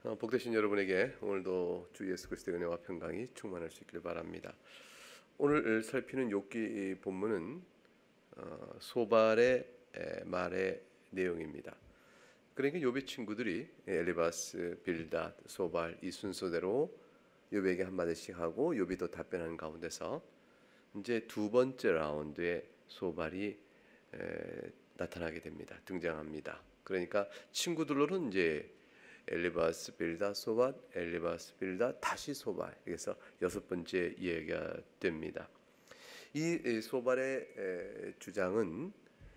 복되신 여러분에게 오늘도 주 예수 그리스도의 은혜와 평강이 충만할 수 있기를 바랍니다. 오늘 살피는 욥기 본문은 소발의 말의 내용입니다. 그러니까 욥의 친구들이 엘리바스, 빌닷, 소발 이 순서대로 욥에게 한마디씩 하고 욥이 또 답변하는 가운데서 이제 두 번째 라운드에 소발이 나타나게 됩니다. 등장합니다. 그러니까 친구들로는 이제 엘리바스, 빌닷, 소발, 엘리바스, 빌닷, 다시 소발. 그래서 여섯 번째 이해가 됩니다. 이 소발의 주장은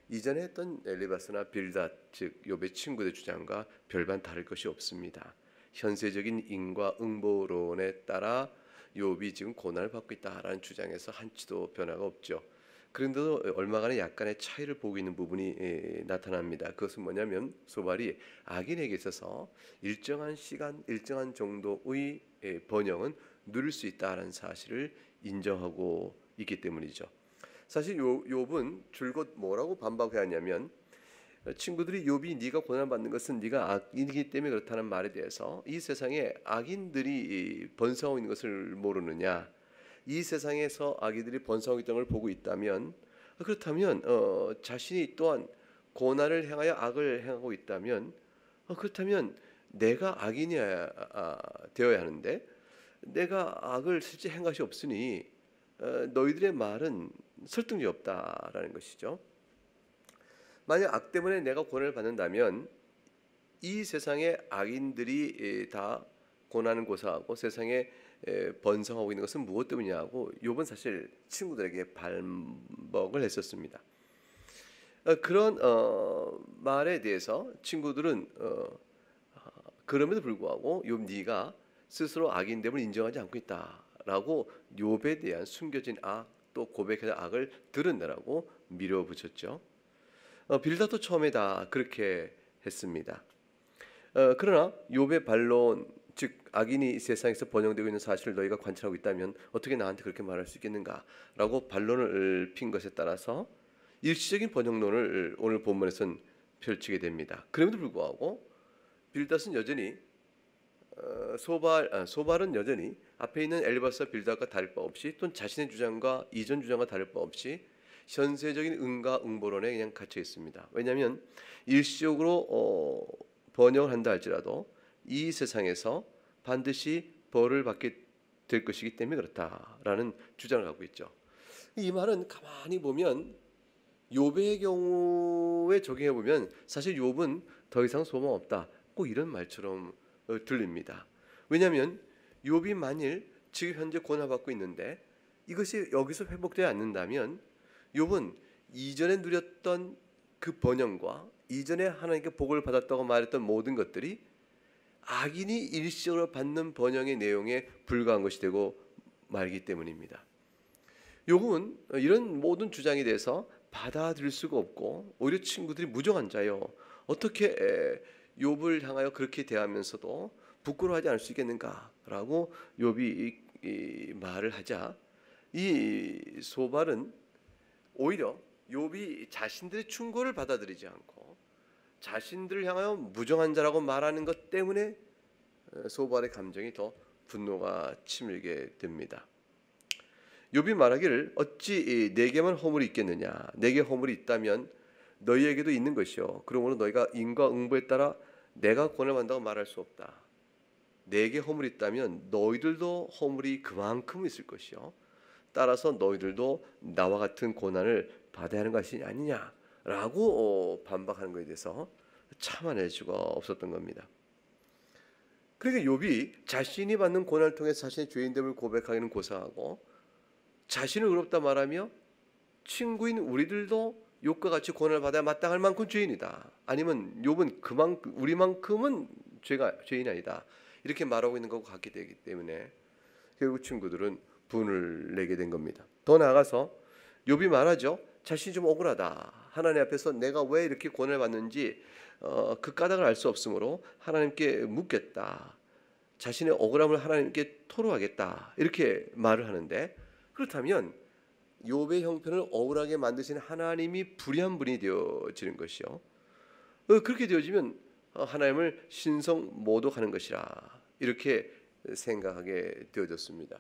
이전에 했던 엘리바스나 빌닷, 즉 욥의 친구들 주장과 별반 다를 것이 없습니다. 현세적인 인과응보론에 따라 욥이 지금 고난을 받고 있다라는 주장에서 한치도 변화가 없죠. 그런데도 얼마간의 약간의 차이를 보고 있는 부분이 나타납니다. 그것은 뭐냐면 소발이 악인에게 있어서 일정한 시간, 일정한 정도의 번영은 누릴 수 있다는 사실을 인정하고 있기 때문이죠. 사실 욥은 줄곧 뭐라고 반박하냐면 친구들이 욥이 네가 고난받는 것은 네가 악인이기 때문에 그렇다는 말에 대해서 이 세상에 악인들이 번성하고 있는 것을 모르느냐, 이 세상에서 악인들이 번성하고 있다는 걸 보고 있다면 그렇다면 자신이 또한 고난을 행하여 악을 행하고 있다면 그렇다면 내가 악인이 되어야 하는데 내가 악을 실제 행한 것이 없으니 너희들의 말은 설득력이 없다라는 것이죠. 만약 악 때문에 내가 고난을 받는다면 이 세상의 악인들이 다 고난을 고사하고 세상에 번성하고 있는 것은 무엇 때문이냐고 욥은 사실 친구들에게 반박을 했었습니다. 그런 말에 대해서 친구들은 그럼에도 불구하고 욥 네가 스스로 악인됨을 인정하지 않고 있다라고 욥에 대한 숨겨진 악 또 고백해서 악을 드러내라고 밀어붙였죠. 빌닷도 처음에 다 그렇게 했습니다. 그러나 욥의 반론, 즉 악인이 세상에서 번영되고 있는 사실을 너희가 관찰하고 있다면 어떻게 나한테 그렇게 말할 수 있겠는가라고 반론을 핀 것에 따라서 일시적인 번영론을 오늘 본문에서는 펼치게 됩니다. 그럼에도 불구하고 빌닷은 여전히 소발은 여전히 앞에 있는 엘리바스와 빌닷과 다를 바 없이 또는 자신의 주장과 이전 주장과 다를 바 없이 현세적인 응과응보론에 그냥 갇혀 있습니다. 왜냐하면 일시적으로 번영을 한다 할지라도 이 세상에서 반드시 벌을 받게 될 것이기 때문에 그렇다라는 주장을 하고 있죠. 이 말은 가만히 보면 욥의 경우에 적용해 보면 사실 욥은 더 이상 소망 없다, 꼭 이런 말처럼 들립니다. 왜냐하면 욥이 만일 지금 현재 고난받고 있는데 이것이 여기서 회복되지 않는다면 욥은 이전에 누렸던 그 번영과 이전에 하나님께 복을 받았다고 말했던 모든 것들이 악인이 일시적으로 받는 번영의 내용에 불과한 것이 되고 말기 때문입니다. 욥은 이런 모든 주장에 대해서 받아들일 수가 없고 오히려 친구들이 무정한 자요, 어떻게 욥을 향하여 그렇게 대하면서도 부끄러워하지 않을 수 있겠는가라고 욥이 이 말을 하자 이 소발은 오히려 욥이 자신들의 충고를 받아들이지 않고 자신들을 향하여 무정한 자라고 말하는 것 때문에 소발의 감정이 더 분노가 치밀게 됩니다. 욥이 말하기를 어찌 내게만 허물이 있겠느냐, 내게 허물이 있다면 너희에게도 있는 것이요, 그러므로 너희가 인과응보에 따라 내가 고난받는다고 말할 수 없다. 내게 허물이 있다면 너희들도 허물이 그만큼 있을 것이요, 따라서 너희들도 나와 같은 고난을 받아야 하는 것이 아니냐라고 반박하는 것에 대해서 참아낼 수가 없었던 겁니다. 그러니까 욥이 자신이 받는 고난을 통해 자신의 죄인됨을 고백하기는 고사하고 자신을 의롭다 말하며 친구인 우리들도 욥과 같이 고난을 받아야 마땅할 만큼 죄인이다, 아니면 욥은 그만큼 우리만큼은 죄인이 아니다, 이렇게 말하고 있는 것과 같게 되기 때문에 결국 친구들은 분을 내게 된 겁니다. 더 나아가서 욥이 말하죠. 자신이 좀 억울하다, 하나님 앞에서 내가 왜 이렇게 고난을 받는지 그 까닭을 알 수 없으므로 하나님께 묻겠다, 자신의 억울함을 하나님께 토로하겠다, 이렇게 말을 하는데, 그렇다면 욥의 형편을 억울하게 만드신 하나님이 불의한 분이 되어지는 것이요, 그렇게 되어지면 하나님을 신성 모독하는 것이라 이렇게 생각하게 되어졌습니다.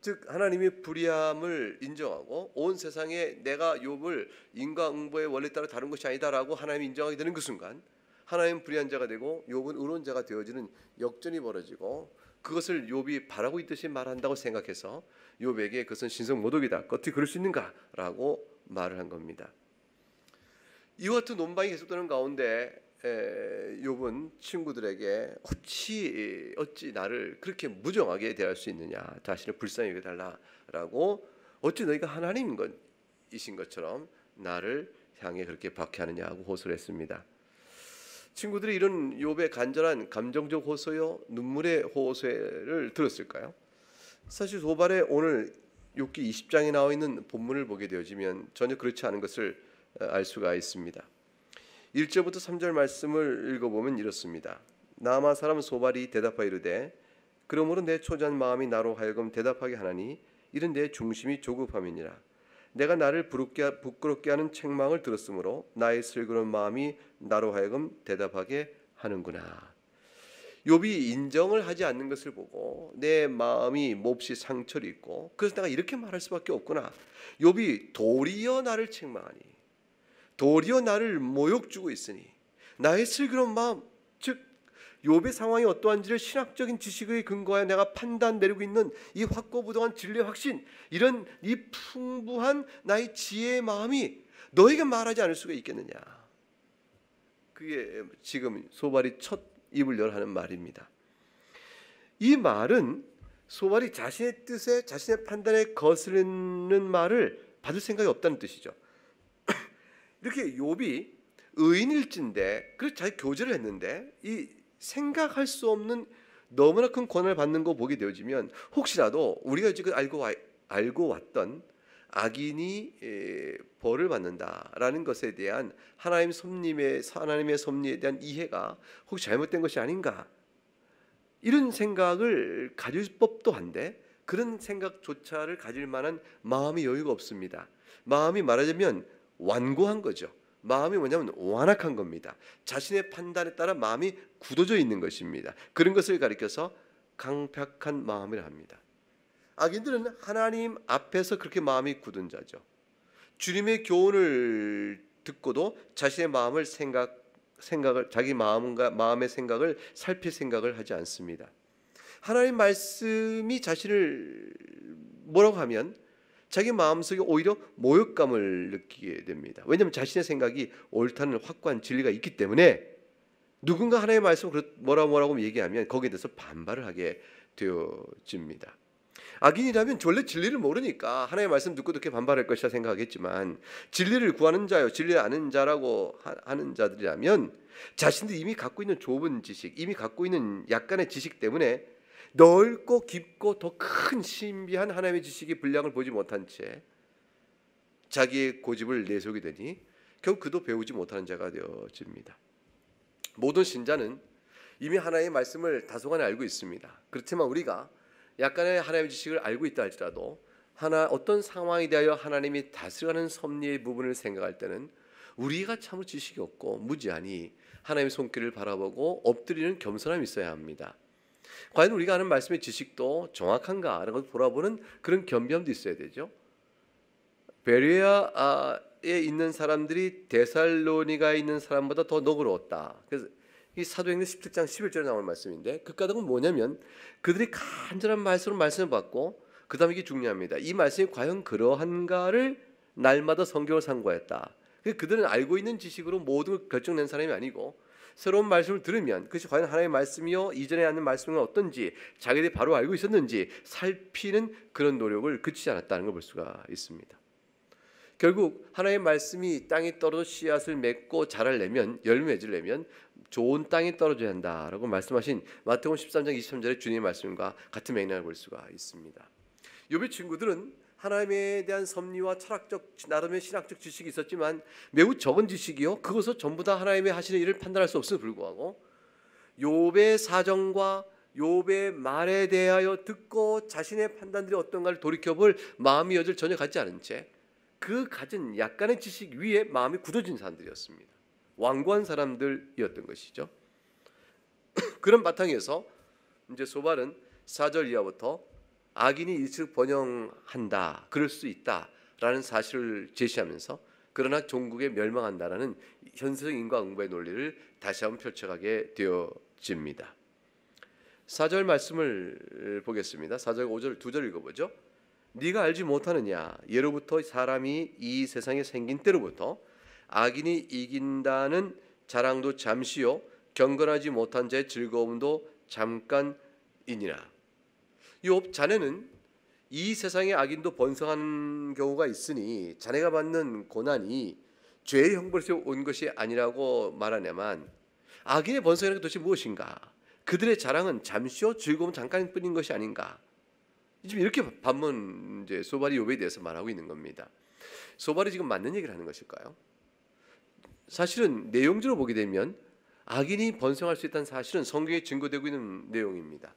즉 하나님의 불의함을 인정하고 온 세상에 내가 욥을 인과응보의 원리 따라 다른 것이 아니다라고 하나님이 인정하게 되는 그 순간 하나님은 불의한 자가 되고 욥은 의로운 자가 되어지는 역전이 벌어지고 그것을 욥이 바라고 있듯이 말한다고 생각해서 욥에게 그것은 신성 모독이다. 어떻게 그럴 수 있는가라고 말을 한 겁니다. 이와 같은 논방이 계속되는 가운데 욥은 친구들에게 어찌 나를 그렇게 무정하게 대할 수 있느냐, 자신을 불쌍히 여겨달라라고 어찌 너희가 하나님인 것이신 것처럼 나를 향해 그렇게 박해하느냐고 호소를 했습니다. 친구들이 이런 욥의 간절한 감정적 호소요, 눈물의 호소를 들었을까요? 사실 소발에 오늘 욥기 20장에 나와 있는 본문을 보게 되어지면 전혀 그렇지 않은 것을 알 수가 있습니다. 1절부터 3절 말씀을 읽어보면 이렇습니다. 나아만 사람 소발이 대답하여 이르되 그러므로 내 초조한 마음이 나로 하여금 대답하게 하나니 이는 내 중심이 조급함이니라. 내가 나를 부끄럽게 하는 책망을 들었으므로 나의 슬그러운 마음이 나로 하여금 대답하게 하는구나. 욥이 인정을 하지 않는 것을 보고 내 마음이 몹시 상처를 입고 그래서 내가 이렇게 말할 수밖에 없구나. 욥이 도리어 나를 책망하니 도리어 나를 모욕 주고 있으니 나의 슬그러운 마음, 즉 욥의 상황이 어떠한지를 신학적인 지식에 근거하여 내가 판단 내리고 있는 이 확고부동한 진리의 확신, 이런 이 풍부한 나의 지혜의 마음이 너에게 말하지 않을 수가 있겠느냐. 그게 지금 소발이 첫 입을 열어 하는 말입니다. 이 말은 소발이 자신의 뜻에 자신의 판단에 거스르는 말을 받을 생각이 없다는 뜻이죠. 이렇게 욥이 의인일진데 그래서 자기 교제를 했는데 이 생각할 수 없는 너무나 큰 권한을 받는 거 보게 되어지면 혹시라도 우리가 지금 알고 왔던 악인이 벌을 받는다라는 것에 대한 하나님의 섭리에 대한 이해가 혹시 잘못된 것이 아닌가, 이런 생각을 가질 법도 한데 그런 생각조차를 가질 만한 마음의 여유가 없습니다. 마음이 말하자면 완고한 거죠. 마음이 뭐냐면 완악한 겁니다. 자신의 판단에 따라 마음이 굳어져 있는 것입니다. 그런 것을 가리켜서 강팍한 마음이라 합니다. 악인들은 하나님 앞에서 그렇게 마음이 굳은 자죠. 주님의 교훈을 듣고도 자신의 마음을 자기 마음의 생각을 살필 생각을 하지 않습니다. 하나님 말씀이 자신을 뭐라고 하면 자기 마음속에 오히려 모욕감을 느끼게 됩니다. 왜냐하면 자신의 생각이 옳다는 확고한 진리가 있기 때문에 누군가 하나님의 말씀을 뭐라고 얘기하면 거기에 대해서 반발을 하게 되어집니다. 악인이라면 원래 진리를 모르니까 하나님의 말씀 듣고 그렇게 반발할 것이라 생각하겠지만 진리를 구하는 자요, 진리를 아는 자라고 하는 자들이라면 자신들이 이미 갖고 있는 좁은 지식, 이미 갖고 있는 약간의 지식 때문에 넓고 깊고 더 큰 신비한 하나님의 지식의 분량을 보지 못한 채 자기의 고집을 내세우게 되니 결국 그도 배우지 못하는 자가 되어집니다. 모든 신자는 이미 하나님의 말씀을 다소간에 알고 있습니다. 그렇지만 우리가 약간의 하나님의 지식을 알고 있다 할지라도 어떤 상황에 대하여 하나님이 다스려가는 섭리의 부분을 생각할 때는 우리가 참으로 지식이 없고 무지하니 하나님의 손길을 바라보고 엎드리는 겸손함이 있어야 합니다. 과연 우리가 아는 말씀의 지식도 정확한가라는 것을 돌아보는 그런 겸비함도 있어야 되죠. 베레아에 있는 사람들이 데살로니가에 있는 사람보다 더 너그러웠다. 그래서 이 사도행전 17장 11절에 나오는 말씀인데 그 까닭은 뭐냐면 그들이 간절한 말씀을 받고 그 다음에 이게 중요합니다. 이 말씀이 과연 그러한가를 날마다 성경을 상고했다. 그들은 알고 있는 지식으로 모든 걸 결정낸 사람이 아니고 새로운 말씀을 들으면 그것이 과연 하나님의 말씀이요 이전에 하는 말씀은 어떤지 자기들이 바로 알고 있었는지 살피는 그런 노력을 그치지 않았다는 걸 볼 수가 있습니다. 결국 하나님의 말씀이 땅에 떨어져 씨앗을 맺고 자라려면 열매 맺으려면 좋은 땅에 떨어져야 한다라고 말씀하신 마태복음 13장 23절의 주님의 말씀과 같은 맥락을 볼 수가 있습니다. 욥의 친구들은 하나님에 대한 섭리와 철학적 나름의 신학적 지식이 있었지만 매우 적은 지식이요 그것을 전부 다 하나님의 하시는 일을 판단할 수 없음에 불구하고 욥의 사정과 욥의 말에 대하여 듣고 자신의 판단들이 어떤가를 돌이켜볼 마음의 여지를 전혀 갖지 않은 채 그 가진 약간의 지식 위에 마음이 굳어진 사람들이었습니다. 완고한 사람들이었던 것이죠. 그런 바탕에서 이제 소발은 4절 이하부터 악인이 일찍 번영한다, 그럴 수 있다라는 사실을 제시하면서 그러나 종국에 멸망한다라는 현세적 인과응보의 논리를 다시 한번 펼쳐가게 되어집니다. 4절 말씀을 보겠습니다. 4절 5절 두 절 읽어보죠. 네가 알지 못하느냐, 예로부터 사람이 이 세상에 생긴 때로부터 악인이 이긴다는 자랑도 잠시요 경건하지 못한 자의 즐거움도 잠깐이니라. 욥, 자네는 이 세상에 악인도 번성하는 경우가 있으니 자네가 받는 고난이 죄의 형벌에서 온 것이 아니라고 말하냐만, 악인의 번성이라는 것이 도대체 무엇인가? 그들의 자랑은 잠시요 즐거움 잠깐뿐인 것이 아닌가? 지금 이렇게 반문 이제 소발이 욥에 대해서 말하고 있는 겁니다. 소발이 지금 맞는 얘기를 하는 것일까요? 사실은 내용적으로 보게 되면 악인이 번성할 수 있다는 사실은 성경에 증거되고 있는 내용입니다.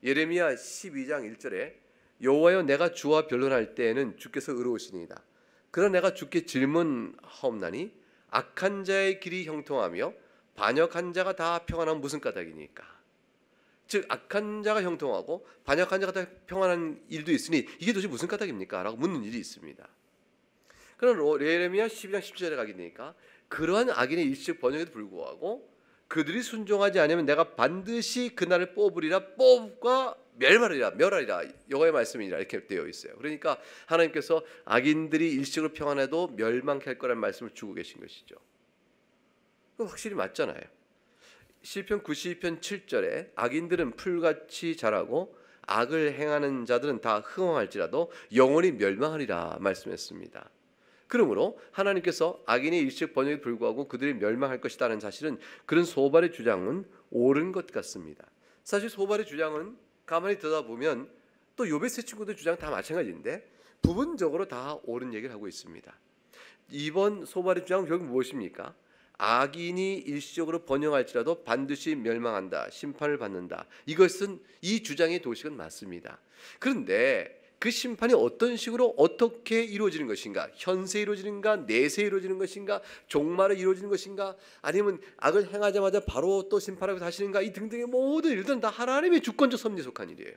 예레미야 12장 1절에 여호와여, 내가 주와 변론할 때에는 주께서 의로우시니이다. 그러나 내가 주께 질문하옵나니 악한 자의 길이 형통하며 반역한 자가 다 평안한 무슨 까닭이니까? 즉 악한 자가 형통하고 반역한 자가 다 평안한 일도 있으니 이게 도대체 무슨 까닭입니까? 라고 묻는 일이 있습니다. 그러나 예레미야 12장 10절에 가게 되니까 그러한 악인의 일시적 번역에도 불구하고 그들이 순종하지 않으면 내가 반드시 그날을 뽑으리라, 뽑과 멸하리라 여호와의 말씀이니라, 이렇게 되어 있어요. 그러니까 하나님께서 악인들이 일시적으로 평안해도 멸망케 할 거라는 말씀을 주고 계신 것이죠. 확실히 맞잖아요. 시편 92편 7절에 악인들은 풀같이 자라고 악을 행하는 자들은 다 흥황할지라도 영원히 멸망하리라 말씀했습니다. 그러므로 하나님께서 악인의 일시적 번역에 불구하고 그들이 멸망할 것이라는 사실은 그런 소발의 주장은 옳은 것 같습니다. 사실 소발의 주장은 가만히 들여다보면 또 욥의 세 친구들 주장 다 마찬가지인데 부분적으로 다 옳은 얘기를 하고 있습니다. 이번 소발의 주장은 결국 무엇입니까? 악인이 일시적으로 번영할지라도 반드시 멸망한다, 심판을 받는다. 이것은 이 주장의 도식은 맞습니다. 그런데 그 심판이 어떤 식으로 어떻게 이루어지는 것인가? 현세 이루어지는가? 내세 이루어지는 것인가? 종말에 이루어지는 것인가? 아니면 악을 행하자마자 바로 또 심판하고 사시는가? 이 등등의 모든 일들은 다 하나님의 주권적 섭리에 속한 일이에요.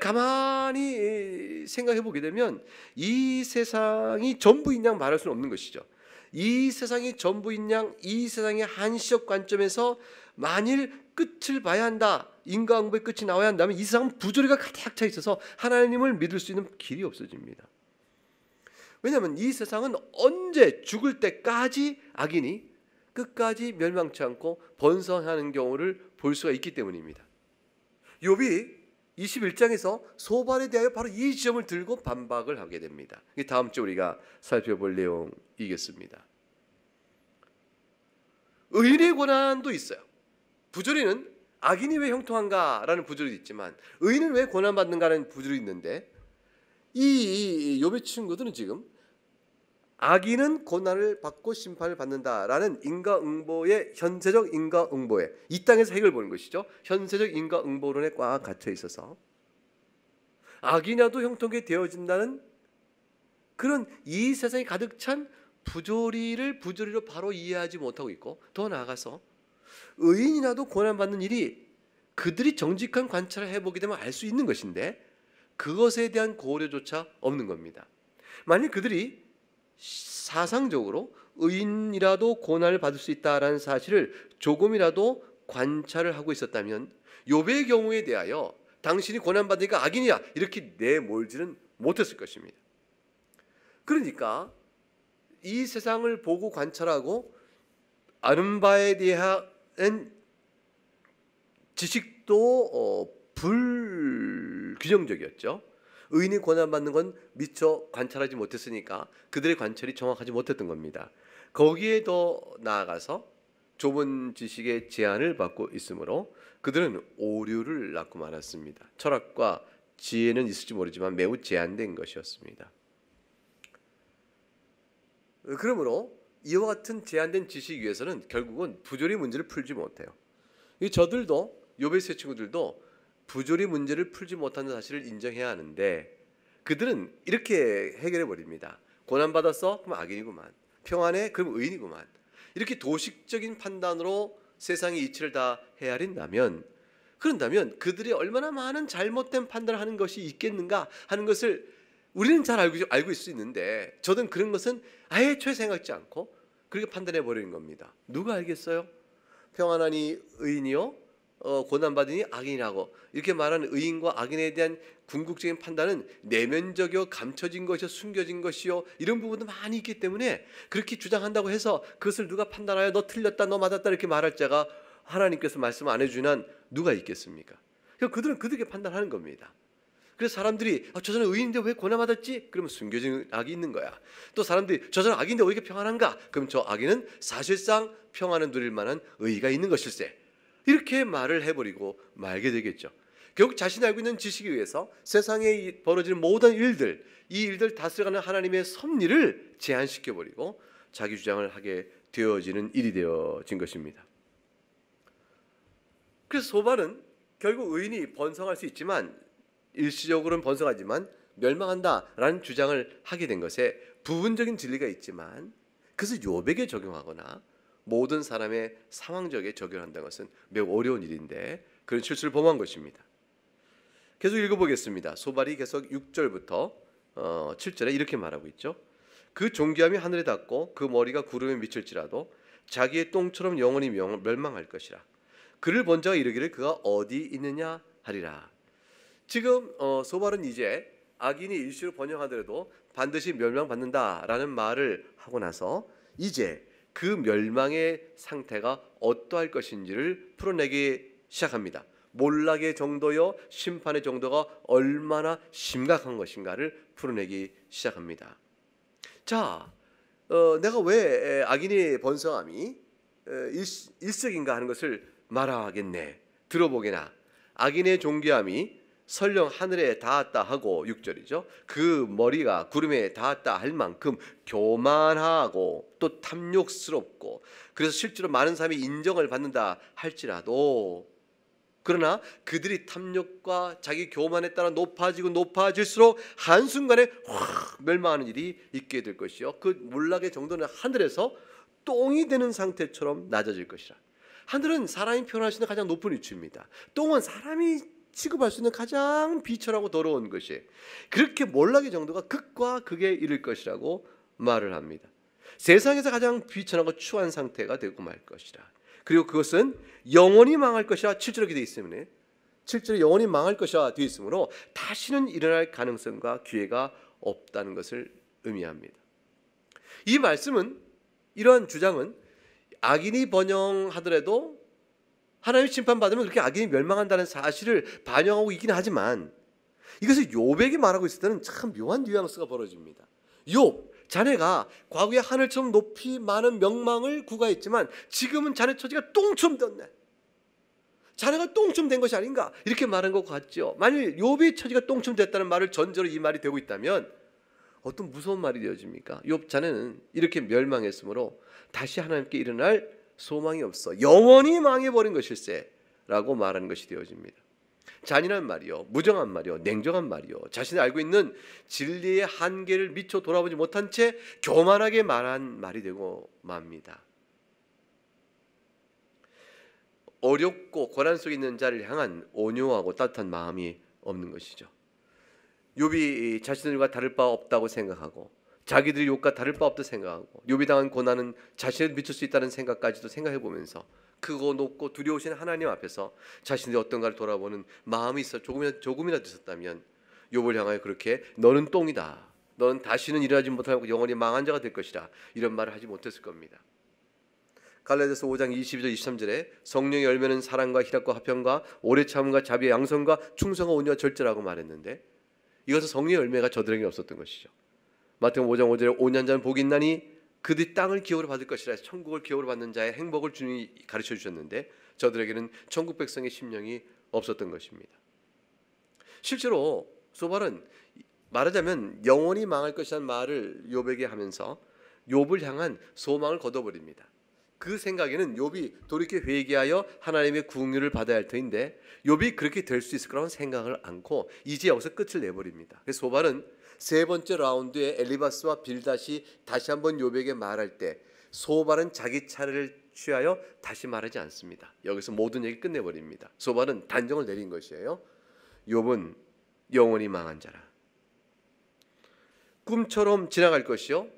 가만히 생각해 보게 되면 이 세상이 전부인 양 말할 수는 없는 것이죠. 이 세상이 전부인 양, 이 세상의 한시적 관점에서 만일 끝을 봐야 한다, 인과응보의 끝이 나와야 한다면 이 세상은 부조리가 가득 차 있어서 하나님을 믿을 수 있는 길이 없어집니다. 왜냐하면 이 세상은 언제 죽을 때까지 악인이 끝까지 멸망치 않고 번성하는 경우를 볼 수가 있기 때문입니다. 욥이 21장에서 소발에 대하여 바로 이 지점을 들고 반박을 하게 됩니다. 이게 다음 주에 우리가 살펴볼 내용이겠습니다. 의인의 고난도 있어요. 부조리는 악인이 왜 형통한가라는 부조리도 있지만 의인은 왜 고난받는가라는 부조리도 있는데 이 욥의 친구들은 지금 악인은 고난을 받고 심판을 받는다라는 인과응보의 현세적 인과응보에 이 땅에서 해결 보는 것이죠. 현세적 인과응보론에 꽉 갇혀 있어서 악인이라도 형통하게 되어진다는 그런 이 세상에 가득 찬 부조리로 바로 이해하지 못하고 있고, 더 나아가서 의인이라도 고난받는 일이 그들이 정직한 관찰을 해보게 되면 알 수 있는 것인데 그것에 대한 고려조차 없는 겁니다. 만약 그들이 사상적으로 의인이라도 고난을 받을 수 있다라는 사실을 조금이라도 관찰을 하고 있었다면 욥의 경우에 대하여 당신이 고난받으니까 악인이야 이렇게 내몰지는 못했을 것입니다. 그러니까 이 세상을 보고 관찰하고 아는 바에 대한 지식도 불균형적이었죠. 의인이 고난받는 건 미처 관찰하지 못했으니까 그들의 관찰이 정확하지 못했던 겁니다. 거기에 더 나아가서 좁은 지식의 제한을 받고 있으므로 그들은 오류를 낳고 말았습니다. 철학과 지혜는 있을지 모르지만 매우 제한된 것이었습니다. 그러므로 이와 같은 제한된 지식 위에서는 결국은 부조리 문제를 풀지 못해요. 저들도 욥의 세 친구들도 부조리 문제를 풀지 못하는 사실을 인정해야 하는데 그들은 이렇게 해결해 버립니다. 고난받았어? 그럼 악인이구만. 평안해? 그럼 의인이구만. 이렇게 도식적인 판단으로 세상의 이치를 다 헤아린다면, 그런다면 그들이 얼마나 많은 잘못된 판단을 하는 것이 있겠는가 하는 것을 우리는 잘 알고 있을 수 있는데, 저는 그런 것은 아예 초에 생각지 않고 그렇게 판단해 버리는 겁니다. 누가 알겠어요? 평안하니 의인이요, 고난받으니 악인이라고 이렇게 말하는 의인과 악인에 대한 궁극적인 판단은 내면적이요, 감춰진 것이요, 숨겨진 것이요, 이런 부분도 많이 있기 때문에 그렇게 주장한다고 해서 그것을 누가 판단하여 너 틀렸다, 너 맞았다 이렇게 말할 자가 하나님께서 말씀 안 해주는 한 누가 있겠습니까? 그러니까 그들은 그들에게 판단하는 겁니다. 그래서 사람들이 저 사람 의인인데 왜 고난받았지? 그러면 숨겨진 악이 있는 거야. 또 사람들이 저 사람 악인데 왜 이렇게 평안한가? 그럼 저 악인은 사실상 평안을 누릴 만한 의의가 있는 것일세. 이렇게 말을 해버리고 말게 되겠죠. 결국 자신이 알고 있는 지식에 의해서 세상에 벌어지는 모든 일들, 이 일들 다스려가는 하나님의 섭리를 제한시켜버리고 자기 주장을 하게 되어지는 일이 되어진 것입니다. 그래서 소발은 결국 의인이 번성할 수 있지만, 일시적으로는 번성하지만 멸망한다라는 주장을 하게 된 것에 부분적인 진리가 있지만, 그것을 욥에게 적용하거나 모든 사람의 상황적에 적용한다는 것은 매우 어려운 일인데 그런 실수를 범한 것입니다. 계속 읽어보겠습니다. 소발이 계속 6절부터 7절에 이렇게 말하고 있죠. 그 존귀함이 하늘에 닿고 그 머리가 구름에 미칠지라도 자기의 똥처럼 영원히 멸망할 것이라. 그를 본 자가 이르기를 그가 어디 있느냐 하리라. 지금 소발은 이제 악인이 일시로 번영하더라도 반드시 멸망받는다라는 말을 하고 나서 이제 그 멸망의 상태가 어떠할 것인지를 풀어내기 시작합니다. 몰락의 정도요, 심판의 정도가 얼마나 심각한 것인가를 풀어내기 시작합니다. 자, 내가 왜 악인의 번성함이 일석인가 하는 것을 말하겠네. 들어보게나. 악인의 존귀함이 설령 하늘에 닿았다 하고 6절이죠. 그 머리가 구름에 닿았다 할 만큼 교만하고 또 탐욕스럽고, 그래서 실제로 많은 사람이 인정을 받는다 할지라도, 그러나 그들이 탐욕과 자기 교만에 따라 높아지고 높아질수록 한순간에 확 멸망하는 일이 있게 될 것이요, 그 몰락의 정도는 하늘에서 똥이 되는 상태처럼 낮아질 것이라. 하늘은 사람이 표현할 수 있는 가장 높은 위치입니다. 똥은 사람이 취급할 수 있는 가장 비천하고 더러운 것이, 그렇게 몰락의 정도가 극과 극에 이를 것이라고 말을 합니다. 세상에서 가장 비천하고 추한 상태가 되고 말 것이라. 그리고 그것은 영원히 망할 것이라 7절에 되어 있으므로, 7절에 영원히 망할 것이라 되어 있으므로 다시는 일어날 가능성과 기회가 없다는 것을 의미합니다. 이 말씀은, 이러한 주장은 악인이 번영하더라도 하나님의 심판받으면 그렇게 악인이 멸망한다는 사실을 반영하고 있긴 하지만, 이것을 욥에게 말하고 있을 때는 참 묘한 뉘앙스가 벌어집니다. 욥, 자네가 과거에 하늘처럼 높이 많은 명망을 구가했지만 지금은 자네 처지가 똥처럼 됐네. 자네가 똥처럼 된 것이 아닌가, 이렇게 말한 것 같죠. 만일 욥의 처지가 똥처럼 됐다는 말을 전제로 이 말이 되고 있다면 어떤 무서운 말이 되어집니까? 욥, 자네는 이렇게 멸망했으므로 다시 하나님께 일어날 소망이 없어, 영원히 망해버린 것일세 라고 말하는 것이 되어집니다. 잔인한 말이요, 무정한 말이요, 냉정한 말이요, 자신이 알고 있는 진리의 한계를 미처 돌아보지 못한 채 교만하게 말한 말이 되고 맙니다. 어렵고 고난 속에 있는 자를 향한 온유하고 따뜻한 마음이 없는 것이죠. 욥이 자신들과 다를 바 없다고 생각하고, 자기들이 욥과 다를 바 없다고 생각하고, 욥이 당한 고난은 자신을 미칠 수 있다는 생각까지도 생각해보면서 크고 높고 두려우신 하나님 앞에서 자신들이 어떤가를 돌아보는 마음이 있어 조금이라도 있었다면, 욥을 향하여 그렇게 너는 똥이다, 너는 다시는 일어나지 못하고 영원히 망한 자가 될 것이다, 이런 말을 하지 못했을 겁니다. 갈라디아서 5장 22절 23절에 성령의 열매는 사랑과 희락과 화평과 오래 참음과 자비와 양선과 충성과 온유와 절제라고 말했는데, 이것은 성령의 열매가 저들에게 없었던 것이죠. 마태복음 5장 5절에 온유한 자는 복이 있나니 그들이 땅을 기업으로 받을 것이라 해서 천국을 기업으로 받는 자의 행복을 주님이 가르쳐 주셨는데, 저들에게는 천국 백성의 심령이 없었던 것입니다. 실제로 소발은 말하자면 영원히 망할 것이라는 말을 욥에게 하면서 욥을 향한 소망을 거둬버립니다. 그 생각에는 욥이 돌이켜 회개하여 하나님의 긍휼을 받아야 할 터인데, 욥이 그렇게 될 수 있을 거라는 생각을 않고 이제 여기서 끝을 내버립니다. 그래서 소발은 세 번째 라운드에 엘리바스와 빌닷이 다시 한번 욥에게 말할 때 소발은 자기 차례를 취하여 다시 말하지 않습니다. 여기서 모든 얘기 끝내버립니다. 소발은 단정을 내린 것이에요. 욥은 영원히 망한 자라. 꿈처럼 지나갈 것이요,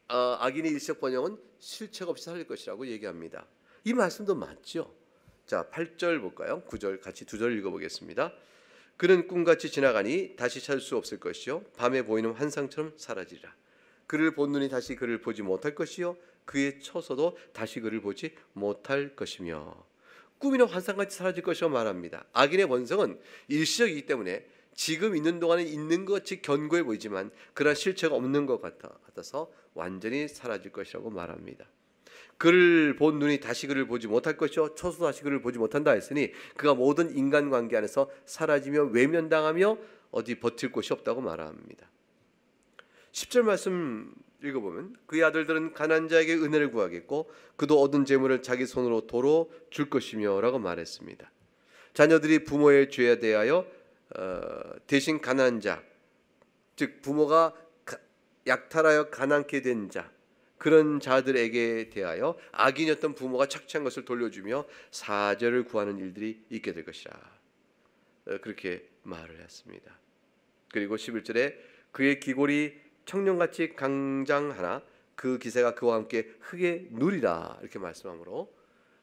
악인의 일시적 번영은 실책 없이 살릴 것이라고 얘기합니다. 이 말씀도 맞죠. 자, 8절 볼까요? 9절 같이 두 절 읽어보겠습니다. 그는 꿈같이 지나가니 다시 찾을 수 없을 것이요, 밤에 보이는 환상처럼 사라지리라. 그를 본 눈이 다시 그를 보지 못할 것이요, 그의 처소도 다시 그를 보지 못할 것이며. 꿈이나 환상같이 사라질 것이라고 말합니다. 악인의 번성은 일시적이기 때문에 지금 있는 동안에 있는 것 같이 견고해 보이지만 그러나 실체가 없는 것 같아서 완전히 사라질 것이라고 말합니다. 그를 본 눈이 다시 그를 보지 못할 것이요, 처소도 다시 그를 보지 못한다 했으니 그가 모든 인간관계 안에서 사라지며 외면당하며 어디 버틸 곳이 없다고 말합니다. 10절 말씀 읽어보면 그의 아들들은 가난한 자에게 은혜를 구하겠고 그도 얻은 재물을 자기 손으로 도로 줄 것이며 라고 말했습니다. 자녀들이 부모의 죄에 대하여 대신 가난한 자, 즉 부모가 약탈하여 가난케 된 자, 그런 자들에게 대하여 악인이었던 부모가 착취한 것을 돌려주며 사죄를 구하는 일들이 있게 될 것이라, 그렇게 말을 했습니다. 그리고 11절에 그의 기골이 청년같이 강장하나 그 기세가 그와 함께 흙에 누리라, 이렇게 말씀하므로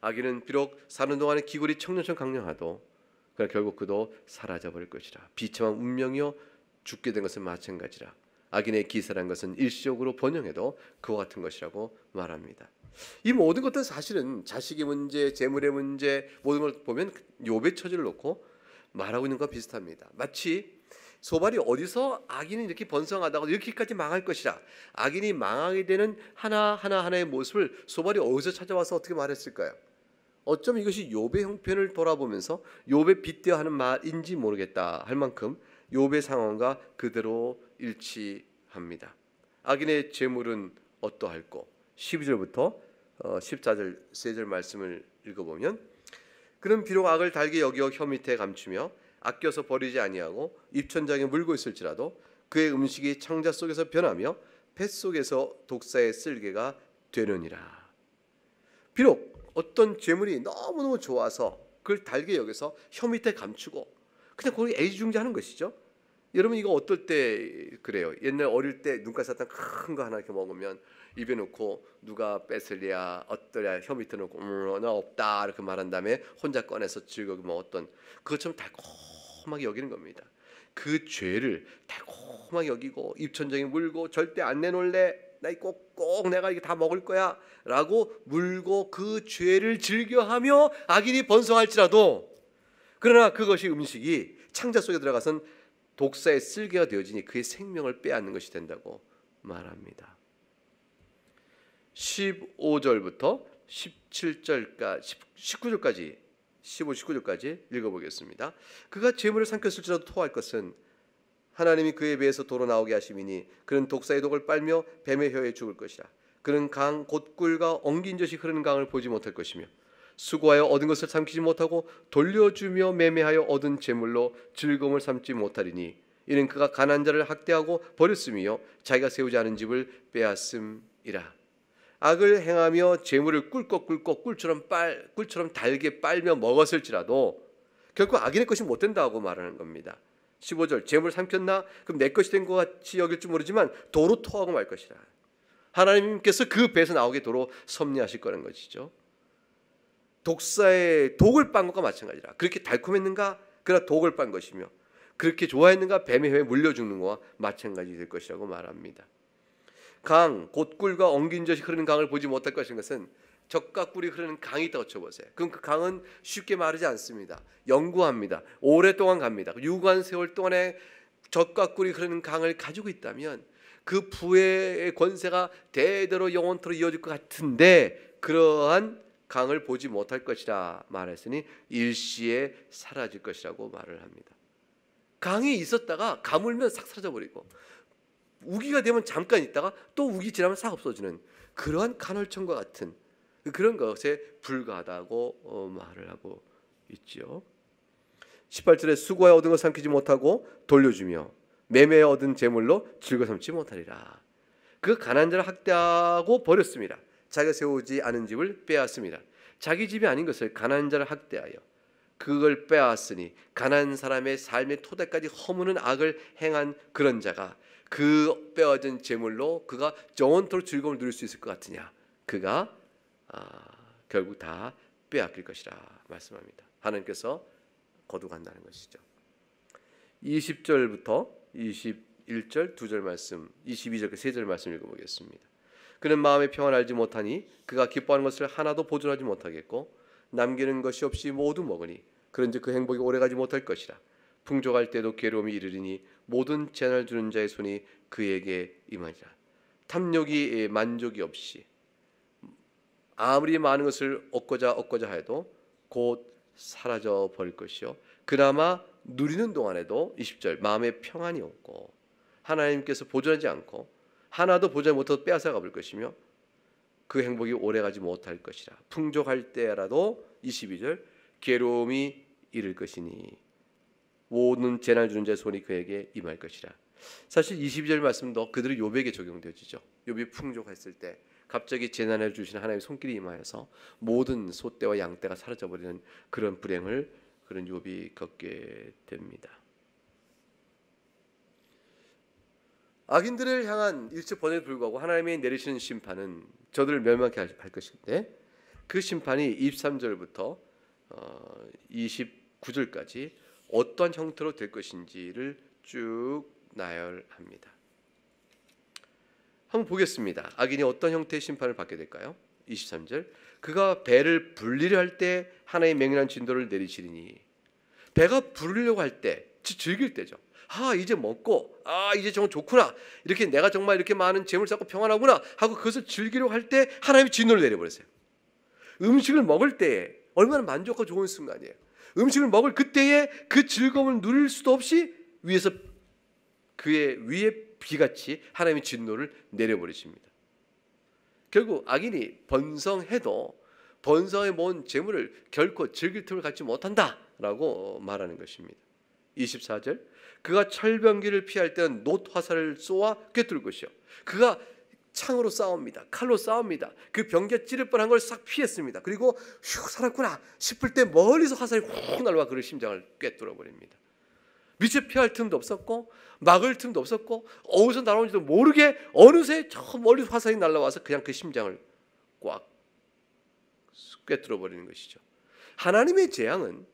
악인은 비록 사는 동안에 기골이 청년처럼 강력하도 그러나 결국 그도 사라져버릴 것이라. 비참한 운명이요, 죽게 된 것은 마찬가지라. 악인의 기세란 것은 일시적으로 번영해도 그와 같은 것이라고 말합니다. 이 모든 것들은 사실은 자식의 문제, 재물의 문제, 모든 걸 보면 욥의 처지를 놓고 말하고 있는 것과 비슷합니다. 마치 소발이 어디서 악인이 이렇게 번성하다가 이렇게까지 망할 것이라, 악인이 망하게 되는 하나하나의 모습을 소발이 어디서 찾아와서 어떻게 말했을까요? 어쩜 이것이 욥의 형편을 돌아보면서 욥에 빗대어 하는 말인지 모르겠다 할 만큼 욥의 상황과 그대로 일치합니다. 악인의 재물은 어떠할꼬? 12절부터 14절 세 절 말씀을 읽어보면 그는 비록 악을 달게 여겨 혀 밑에 감추며 아껴서 버리지 아니하고 입천장에 물고 있을지라도 그의 음식이 창자 속에서 변하며 뱃속에서 독사의 쓸개가 되느니라. 비록 어떤 재물이 너무너무 좋아서 그걸 달게 여겨서 혀 밑에 감추고 그냥 거기 애지중지하는 것이죠. 여러분 이거 어떨 때 그래요? 옛날 어릴 때 눈가시 사탕 큰 거 하나 이렇게 먹으면 입에 넣고 누가 뺏을랴 어떠랴 혀 밑에 넣고 나 없다 이렇게 말한 다음에 혼자 꺼내서 즐겁게 먹었던 그것처럼 달콤하게 여기는 겁니다. 그 죄를 달콤하게 여기고 입천장에 물고 절대 안 내놓을래, 나 꼭 내가 이게 다 먹을 거야 라고 물고 그 죄를 즐겨하며 악인이 번성할지라도, 그러나 그것이 음식이 창자 속에 들어가선 독사의 쓸개가 되어지니 그의 생명을 빼앗는 것이 된다고 말합니다. 15절부터 17절까지 19절까지 15, 19절까지 읽어보겠습니다. 그가 재물을 삼켰을지라도 토할 것은 하나님이 그의 배에서 도로 나오게 하심이니 그는 독사의 독을 빨며 뱀의 혀에 죽을 것이라. 그는 강 곧 꿀과 엉긴 젖이 흐르는 강을 보지 못할 것이며 수고하여 얻은 것을 삼키지 못하고 돌려주며 매매하여 얻은 재물로 즐거움을 삼지 못하리니 이는 그가 가난한 자를 학대하고 버렸음이요 자기가 세우지 않은 집을 빼앗음이라. 악을 행하며 재물을 꿀꺽꿀꺽 꿀처럼 달게 빨며 먹었을지라도 결코 악인의 것이 못 된다고 말하는 겁니다. 15절 재물 삼켰나? 그럼 내 것이 된 것 같이 여길 줄 모르지만 도로 토하고 말 것이라. 하나님께서 그 배에서 나오게 도로 섭리하실 거라는 것이죠. 독사의 독을 빤 것과 마찬가지라. 그렇게 달콤했는가? 그러나 독을 빤 것이며 그렇게 좋아했는가? 뱀의 혀에 물려 죽는 것과 마찬가지 될 것이라고 말합니다. 강, 곧 꿀과 엉긴 젖이 흐르는 강을 보지 못할 것인 것은 젖과 꿀이 흐르는 강이 있다고 쳐보세요. 그럼 그 강은 쉽게 마르지 않습니다. 영구합니다. 오랫동안 갑니다. 유구한 세월 동안에 젖과 꿀이 흐르는 강을 가지고 있다면 그 부의 권세가 대대로 영원토록 이어질 것 같은데 그러한 강을 보지 못할 것이라 말했으니 일시에 사라질 것이라고 말을 합니다. 강이 있었다가 가물면 싹 사라져버리고 우기가 되면 잠깐 있다가 또 우기 지나면 싹 없어지는 그러한 간헐천과 같은 그런 것에 불과하다고 말을 하고 있지요. 18절에 수고하여 얻은 것 삼키지 못하고 돌려주며 매매에 얻은 재물로 즐거 삼지 못하리라. 그 가난한 자를 학대하고 버렸습니다. 자기가 세우지 않은 집을 빼앗습니다. 자기 집이 아닌 것을 가난한 자를 학대하여 그걸 빼앗으니 가난한 사람의 삶의 토대까지 허무는 악을 행한 그런 자가 그 빼앗은 재물로 그가 영원토록 즐거움을 누릴 수 있을 것 같으냐. 그가 결국 다 빼앗길 것이라 말씀합니다. 하나님께서 거두간다는 것이죠. 20절부터 21절 2절 말씀, 22절 3절 말씀 읽어보겠습니다. 그는 마음의 평안을 알지 못하니 그가 기뻐하는 것을 하나도 보존하지 못하겠고 남기는 것이 없이 모두 먹으니 그런즉 그 행복이 오래가지 못할 것이라. 풍족할 때도 괴로움이 이르리니 모든 재난을 주는 자의 손이 그에게 임하리라. 탐욕이 만족이 없이 아무리 많은 것을 얻고자 해도 곧 사라져 버릴 것이요 그나마 누리는 동안에도 20절 마음의 평안이 없고 하나님께서 보존하지 않고 하나도 보존 못해서 빼앗아가 버릴 것이며 그 행복이 오래가지 못할 것이라. 풍족할 때라도 22절 괴로움이 이를 것이니 모든 재난을 주는 자의 손이 그에게 임할 것이라. 사실 22절 말씀도 그대로 욥에게 적용되어지죠. 욥이 풍족했을 때 갑자기 재난을 주시는 하나님의 손길이 임하여서 모든 소떼와 양떼가 사라져버리는 그런 불행을 그런 욥이 겪게 됩니다. 악인들을 향한 일체 번뇌에 불구하고 하나님이 내리시는 심판은 저들을 멸망케 할 것인데 그 심판이 23절부터 29절까지 어떠한 형태로 될 것인지를 쭉 나열합니다. 한번 보겠습니다. 악인이 어떤 형태의 심판을 받게 될까요? 23절 그가 배를 불리려 할 때 하나의 맹렬한 진도를 내리시리니 배가 부르려고 할 때 즐길 때죠. 이제 먹고 이제 정말 좋구나 이렇게 내가 정말 이렇게 많은 재물 쌓고 평안하구나 하고 그것을 즐기려고 할 때 하나님이 진노를 내려버렸어요. 음식을 먹을 때에 얼마나 만족하고 좋은 순간이에요. 음식을 먹을 그때에 그 즐거움을 누릴 수도 없이 위에서 그의 위에 비같이 하나님의 진노를 내려버리십니다. 결국 악인이 번성해도 번성해 모은 재물을 결코 즐길 틈을 갖지 못한다라고 말하는 것입니다. 24절 그가 철병기를 피할 때는 놋 화살을 쏘아 꿰뚫을 것이요 그가 창으로 싸웁니다. 칼로 싸웁니다. 그 병기가 찌를 뻔한 걸 싹 피했습니다. 그리고 휴 살았구나 싶을 때 멀리서 화살이 훅 날아와 그의 심장을 꿰뚫어 버립니다. 미처 피할 틈도 없었고 막을 틈도 없었고 어디서 날아오는지도 모르게 어느새 저 멀리서 화살이 날아와서 그냥 그 심장을 꽉 꿰뚫어 버리는 것이죠. 하나님의 재앙은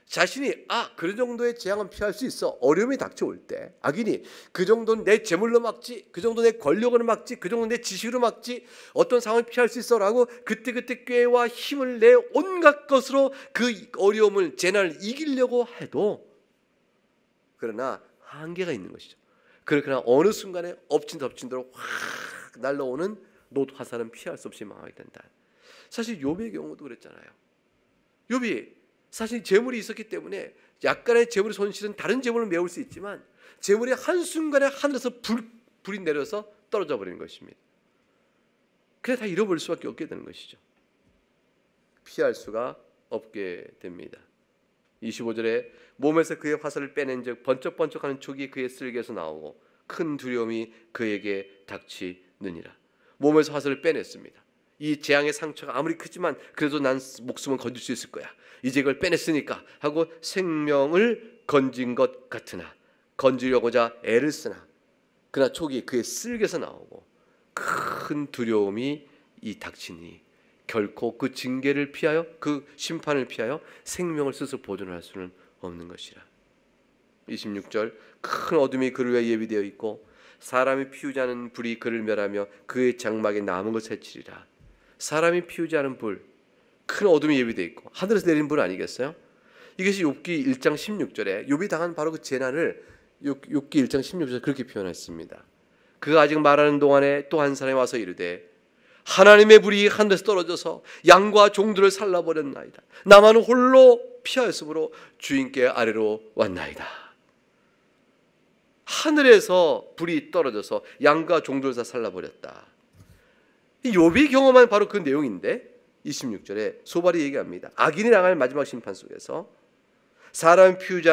자신이 그런 정도의 재앙은 피할 수 있어 어려움이 닥쳐올 때 악인이 그 정도는 내 재물로 막지 그 정도 내 권력으로 막지 그 정도 내 지식으로 막지 어떤 상황을 피할 수 있어 라고 그때그때 꾀와 힘을 내 온갖 것으로 그 어려움을 재난을 이기려고 해도 그러나 한계가 있는 것이죠. 그러나 어느 순간에 엎친 덮친대로 확 날라오는 놋 화살은 피할 수 없이 망하게 된다. 사실 욥의 경우도 그랬잖아요. 욥이 사실 재물이 있었기 때문에 약간의 재물의 손실은 다른 재물을 메울 수 있지만 재물이 한순간에 하늘에서 불이 내려서 떨어져 버리는 것입니다. 그래 다 잃어버릴 수밖에 없게 되는 것이죠. 피할 수가 없게 됩니다. 25절에 몸에서 그의 화살을 빼낸 즉 번쩍번쩍하는 촉이 그의 쓸개에서 나오고 큰 두려움이 그에게 닥치느니라. 몸에서 화살을 빼냈습니다. 이 재앙의 상처가 아무리 크지만 그래도 난 목숨은 건질 수 있을 거야. 이제 이걸 빼냈으니까 하고 생명을 건진 것 같으나 건지려고자 애를 쓰나 그러나 촉이 그의 쓸개에서 나오고 큰 두려움이 이 닥치니 결코 그 징계를 피하여 그 심판을 피하여 생명을 스스로 보존할 수는 없는 것이라. 26절 큰 어둠이 그를 위해 예비되어 있고 사람이 피우지 않은 불이 그를 멸하며 그의 장막에 남은 것 해치리라. 사람이 피우지 않은 불, 큰 어둠이 예비되어 있고 하늘에서 내린 불 아니겠어요? 이것이 욥기 1장 16절에 욥이 당한 바로 그 재난을 욥기 1장 16절에 그렇게 표현했습니다. 그가 아직 말하는 동안에 또 한 사람이 와서 이르되 하나님의 불이 하늘에서 떨어져서 양과 종들을 살라버렸나이다. 나만 홀로 피하였으므로 주인께 아래로 왔나이다. 하늘에서 불이 떨어져서 양과 종들을 다 살라버렸다. 욥이 경험한 바로 그 내용인데 26절에 소발이 얘기합니다. 악인이 당할 마지막 심판 속에서 사람 피우지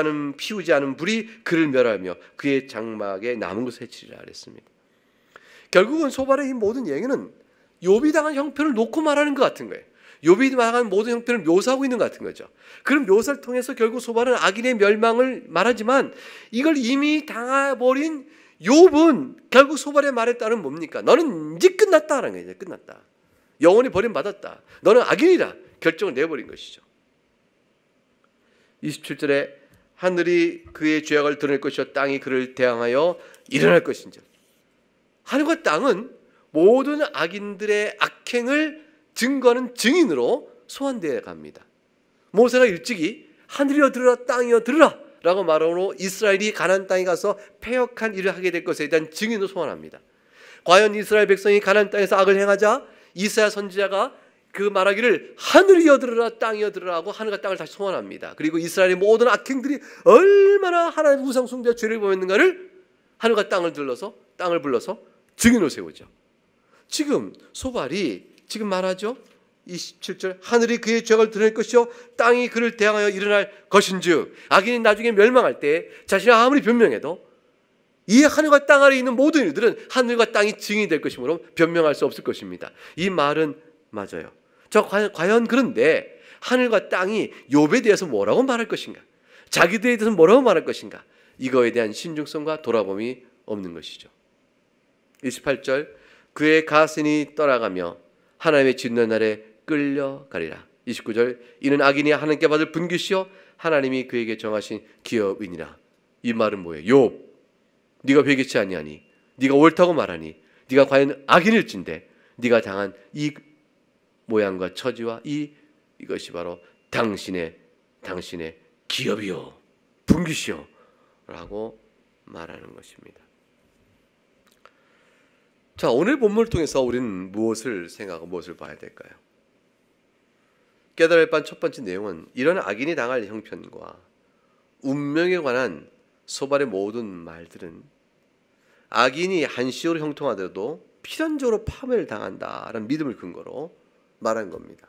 않은 불이 그를 멸하며 그의 장막에 남은 것을 해치리라 그랬습니다. 결국은 소발의 이 모든 얘기는 욥이 당한 형편을 놓고 말하는 것 같은 거예요. 욥이 당한 모든 형편을 묘사하고 있는 것 같은 거죠. 그런 묘사를 통해서 결국 소발은 악인의 멸망을 말하지만 이걸 이미 당해버린 욥은 결국 소발의 말에 따르면 뭡니까? 너는 이제 끝났다라는 거예요. 끝났다. 영원히 버림받았다. 너는 악인이다. 결정을 내버린 것이죠. 27절에 하늘이 그의 죄악을 드러낼 것이요 땅이 그를 대항하여 일어날 것인지. 하늘과 땅은 모든 악인들의 악행을 증거하는 증인으로 소환되어 갑니다. 모세가 일찍이 하늘이여 들으라 땅이여 들으라 라고 말함으로 이스라엘이 가나안 땅에 가서 패역한 일을 하게 될 것에 대한 증인으로 소환합니다. 과연 이스라엘 백성이 가나안 땅에서 악을 행하자 이사야 선지자가 그 말하기를 하늘이여 들으라 땅이여 들으라 하고 하늘과 땅을 다시 소환합니다. 그리고 이스라엘의 모든 악행들이 얼마나 하나님의 우상 숭배와 죄를 범했는가를 하늘과 땅을 불러서 증인으로 세우죠. 지금 소발이 지금 말하죠. 27절 하늘이 그의 죄악을 드러낼 것이요 땅이 그를 대항하여 일어날 것인즉 악인이 나중에 멸망할 때 자신이 아무리 변명해도 이 하늘과 땅 아래 있는 모든 일들은 하늘과 땅이 증인이 될 것이므로 변명할 수 없을 것입니다. 이 말은 맞아요. 과연 그런데 하늘과 땅이 욥에 대해서 뭐라고 말할 것인가? 자기들에 대해서 뭐라고 말할 것인가? 이거에 대한 신중성과 돌아봄이 없는 것이죠. 28절 그의 가슴이 떠나가며 하나님의 진노의 날에 끌려가리라. 29절 이는 악인이 하나님께 받을 분깃이요 하나님이 그에게 정하신 기업이니라. 이 말은 뭐예요? 욥 네가 회개치 아니하니 네가 옳다고 말하니 네가 과연 악인일진데 네가 당한 이 모양과 처지와 이것이 바로 당신의 기업이요 분깃이요 라고 말하는 것입니다. 자, 오늘 본문을 통해서 우리는 무엇을 생각하고 무엇을 봐야 될까요? 깨달을 반 첫 번째 내용은 이런 악인이 당할 형편과 운명에 관한 소발의 모든 말들은 악인이 한시적으로 형통하더라도 필연적으로 파멸을 당한다라는 믿음을 근거로 말한 겁니다.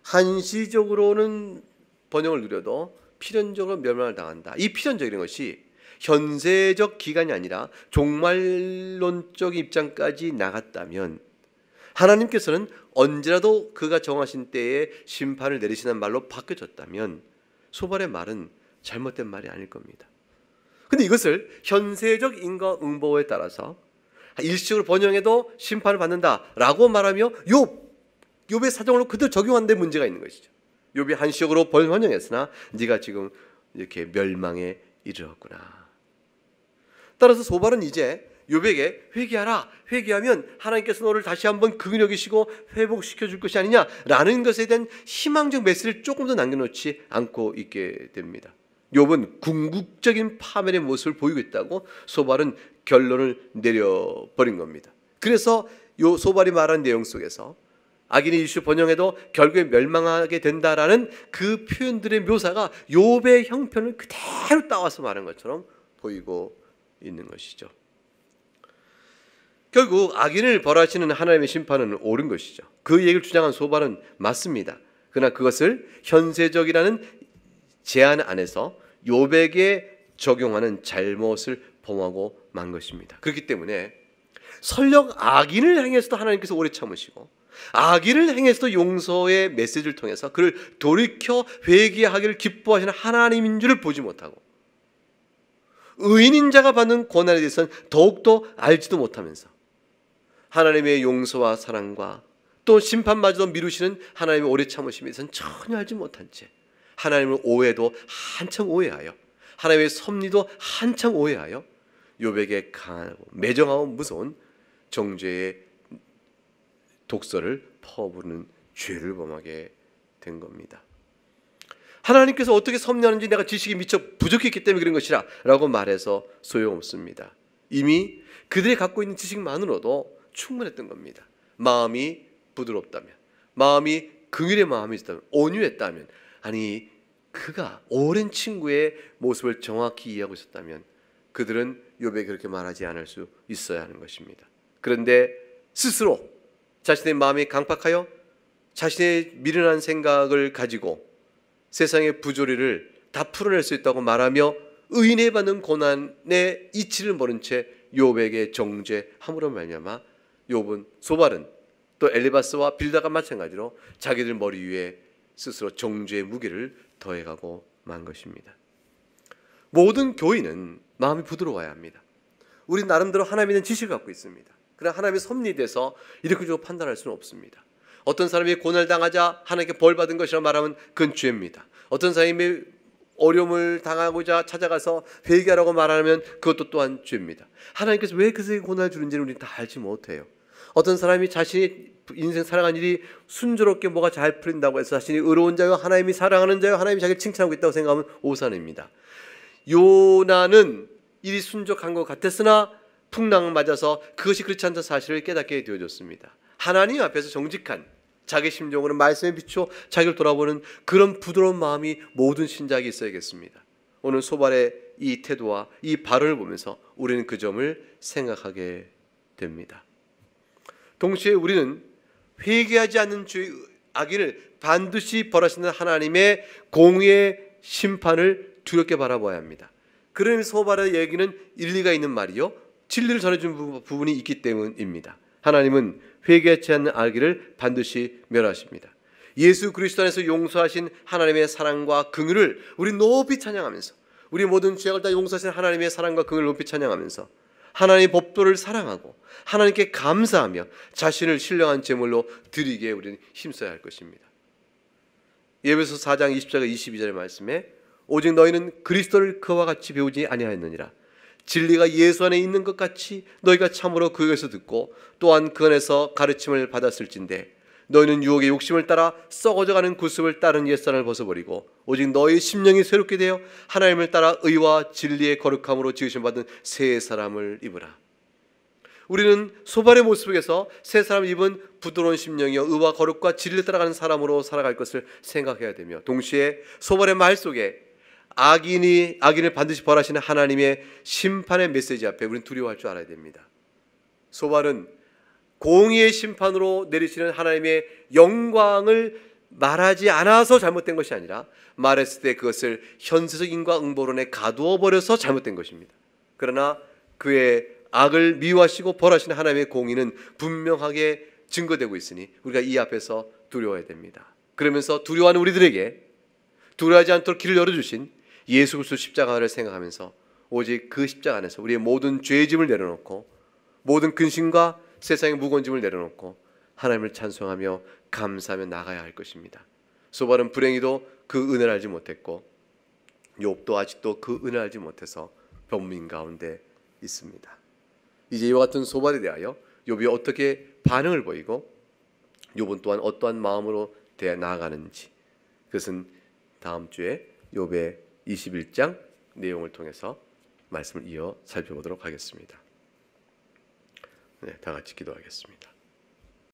한시적으로는 번영을 누려도 필연적으로 멸망을 당한다. 이 필연적인 것이 현세적 기간이 아니라 종말론적 입장까지 나갔다면 하나님께서는 언제라도 그가 정하신 때에 심판을 내리시는 말로 바뀌어졌다면 소발의 말은 잘못된 말이 아닐 겁니다. 근데 이것을 현세적 인과응보에 따라서 일시적으로 번영해도 심판을 받는다라고 말하며 욥의 사정으로 그대로 적용하는 데 문제가 있는 것이죠. 욥이 한시적으로 번영했으나 네가 지금 이렇게 멸망에 이르렀구나. 따라서 소발은 이제 욥에게 회개하라. 회개하면 하나님께서 너를 다시 한번 긍휼히 여기시고 회복시켜 줄 것이 아니냐라는 것에 대한 희망적 메시지를 조금 더 남겨놓지 않고 있게 됩니다. 욥은 궁극적인 파멸의 모습을 보이고 있다고 소발은 결론을 내려버린 겁니다. 그래서 요 소발이 말한 내용 속에서 악인이 일시 번영해도 결국에 멸망하게 된다라는 그 표현들의 묘사가 욥의 형편을 그대로 따와서 말한 것처럼 보이고 있는 것이죠. 결국 악인을 벌하시는 하나님의 심판은 옳은 것이죠. 그 얘기를 주장한 소발은 맞습니다. 그러나 그것을 현세적이라는 제한 안에서 욥에게 적용하는 잘못을 범하고 만 것입니다. 그렇기 때문에 설령 악인을 행해서도 하나님께서 오래 참으시고 악인을 행해서도 용서의 메시지를 통해서 그를 돌이켜 회개하기를 기뻐하시는 하나님인 줄을 보지 못하고 의인인 자가 받는 고난에 대해서는 더욱더 알지도 못하면서 하나님의 용서와 사랑과 또 심판마저도 미루시는 하나님의 오래 참으심에 대해서는 전혀 알지 못한 채 하나님의 오해도 한창 오해하여 하나님의 섭리도 한창 오해하여 욥에게 강하고 매정하고 무서운 정죄의 독서를 퍼부는 죄를 범하게 된 겁니다. 하나님께서 어떻게 섭리하는지 내가 지식이 미처 부족했기 때문에 그런 것이라 라고 말해서 소용없습니다. 이미 그들이 갖고 있는 지식만으로도 충분했던 겁니다. 마음이 부드럽다면, 마음이 긍휼의 마음이 있다면, 온유했다면, 아니 그가 오랜 친구의 모습을 정확히 이해하고 있었다면 그들은 욥에게 그렇게 말하지 않을 수 있어야 하는 것입니다. 그런데 스스로 자신의 마음이 강팍하여 자신의 미련한 생각을 가지고 세상의 부조리를 다 풀어낼 수 있다고 말하며 의인에 받는 고난의 이치를 모른 채 욥에게 정죄함으로 말미암아 욥은 소발은 또 엘리바스와 빌다가 마찬가지로 자기들 머리 위에 스스로 정죄의 무게를 더해가고 만 것입니다. 모든 교인은 마음이 부드러워야 합니다. 우리 나름대로 하나님에 대한 지식을 갖고 있습니다. 그러나 하나님의 섭리에 대해서 이렇게 좀 판단할 수는 없습니다. 어떤 사람이 고난을 당하자 하나님께 벌 받은 것이라 말하면 그건 죄입니다. 어떤 사람이 어려움을 당하고자 찾아가서 회개하라고 말하면 그것도 또한 죄입니다. 하나님께서 왜 그들에게 고난을 주는지는 우리는 다 알지 못해요. 어떤 사람이 자신이 인생 살아간 일이 순조롭게 뭐가 잘 풀린다고 해서 자신이 의로운 자요 하나님이 사랑하는 자요 하나님이 자기를 칭찬하고 있다고 생각하면 오산입니다. 요나는 일이 순적한 것 같았으나 풍랑을 맞아서 그것이 그렇지 않다는 사실을 깨닫게 되어졌습니다. 하나님 앞에서 정직한 자기 심정으로 말씀에 비추어 자기를 돌아보는 그런 부드러운 마음이 모든 신자에게 있어야겠습니다. 오늘 소발의 이 태도와 이 발언을 보면서 우리는 그 점을 생각하게 됩니다. 동시에 우리는 회개하지 않는 죄의 악인을 반드시 벌하시는 하나님의 공의의 심판을 두렵게 바라봐야 합니다. 그런 소발의 얘기는 일리가 있는 말이요 진리를 전해준 부분이 있기 때문입니다. 하나님은 회개하지 않는 악인을 반드시 멸하십니다. 예수 그리스도 안에서 용서하신 하나님의 사랑과 긍휼을 우리 높이 찬양하면서 우리 모든 죄악을 다 용서하신 하나님의 사랑과 긍휼을 높이 찬양하면서 하나님의 법도를 사랑하고 하나님께 감사하며 자신을 신령한 제물로 드리기에 우리는 힘써야 할 것입니다. 예배소 4장 20절과 22절의 말씀에 오직 너희는 그리스도를 그와 같이 배우지 아니하였느니라. 진리가 예수 안에 있는 것 같이 너희가 참으로 그에게서 듣고 또한 그 안에서 가르침을 받았을진데 너희는 유혹의 욕심을 따라 썩어져가는 구습을 따른 옛사람을 벗어버리고 오직 너희 심령이 새롭게 되어 하나님을 따라 의와 진리의 거룩함으로 지으심 받은 새 사람을 입으라. 우리는 소발의 모습 속에서 새 사람을 입은 부드러운 심령이여 의와 거룩과 진리를 따라가는 사람으로 살아갈 것을 생각해야 되며 동시에 소발의 말 속에 악인을 반드시 벌하시는 하나님의 심판의 메시지 앞에 우리는 두려워할 줄 알아야 됩니다. 소발은 공의의 심판으로 내리시는 하나님의 영광을 말하지 않아서 잘못된 것이 아니라 말했을 때 그것을 현세적 인과응보론에 가두어 버려서 잘못된 것입니다. 그러나 그의 악을 미워하시고 벌하시는 하나님의 공의는 분명하게 증거되고 있으니 우리가 이 앞에서 두려워해야 됩니다. 그러면서 두려워하는 우리들에게 두려워하지 않도록 길을 열어주신 예수 그리스도 십자가를 생각하면서 오직 그 십자가 안에서 우리의 모든 죄짐을 내려놓고 모든 근심과 세상의 무거운 짐을 내려놓고 하나님을 찬송하며 감사하며 나가야 할 것입니다. 소발은 불행히도 그 은혜를 알지 못했고 욥도 아직도 그 은혜를 알지 못해서 범민 가운데 있습니다. 이제 이와 같은 소발에 대하여 욥이 어떻게 반응을 보이고 욥은 또한 어떠한 마음으로 대해 나아가는지 그것은 다음 주에 욥의 21장 내용을 통해서 말씀을 이어 살펴보도록 하겠습니다. 네, 다 같이 기도하겠습니다.